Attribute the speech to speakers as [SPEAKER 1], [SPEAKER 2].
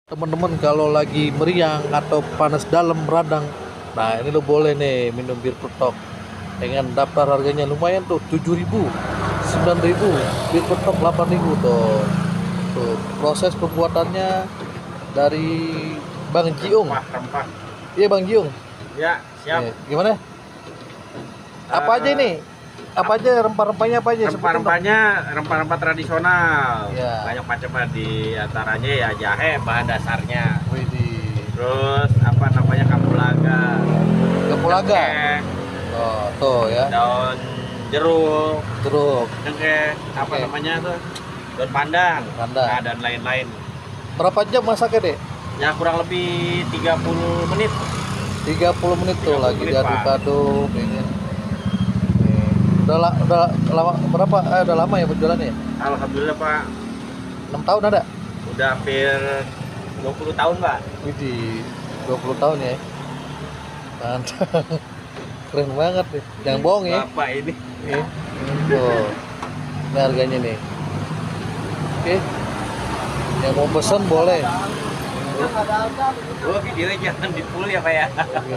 [SPEAKER 1] Teman-teman kalau lagi meriang atau panas dalam radang, nah ini lo boleh nih minum bir petok dengan daftar harganya lumayan tuh 7.000, 9.000, bir petok 8.000 tuh proses pembuatannya dari Bang Jiung.
[SPEAKER 2] Rempah.
[SPEAKER 1] Iya Bang Jiung
[SPEAKER 2] Ya, siap.
[SPEAKER 1] gimana apa aja ini, apa aja rempah-rempahnya, apa aja
[SPEAKER 2] Rempah-rempahnya rempah-rempah tradisional.
[SPEAKER 1] Ya.
[SPEAKER 2] Banyak macam, di antaranya ya jahe bahan dasarnya.
[SPEAKER 1] Widih.
[SPEAKER 2] Terus apa namanya, kapulaga.
[SPEAKER 1] Kapulaga.
[SPEAKER 2] Cengkeh,
[SPEAKER 1] Oh, tuh ya.
[SPEAKER 2] daun jeruk, cengkeh, apa
[SPEAKER 1] Oke.
[SPEAKER 2] namanya tuh? Daun pandan.
[SPEAKER 1] Pandan.
[SPEAKER 2] Nah, dan lain-lain.
[SPEAKER 1] Berapa jam masaknya deh?
[SPEAKER 2] Ya kurang lebih 30 menit.
[SPEAKER 1] 30 menit tuh
[SPEAKER 2] 30
[SPEAKER 1] lagi
[SPEAKER 2] menit,
[SPEAKER 1] diaduk-aduk ini. Nih. Udah lama berapa? Udah lama ya berjualannya ya?
[SPEAKER 2] Alhamdulillah Pak,
[SPEAKER 1] 6 tahun ada?
[SPEAKER 2] udah hampir 20 tahun Pak.
[SPEAKER 1] Widih, 20 tahun ya. Mantap. Keren banget nih. Jangan bohong ya.
[SPEAKER 2] Bapak ini.
[SPEAKER 1] Nih. Tuh. Ini harganya nih. Oke. Yang mau pesen boleh.
[SPEAKER 2] Oh, videonya jangan di full ya Pak ya.
[SPEAKER 1] Oke.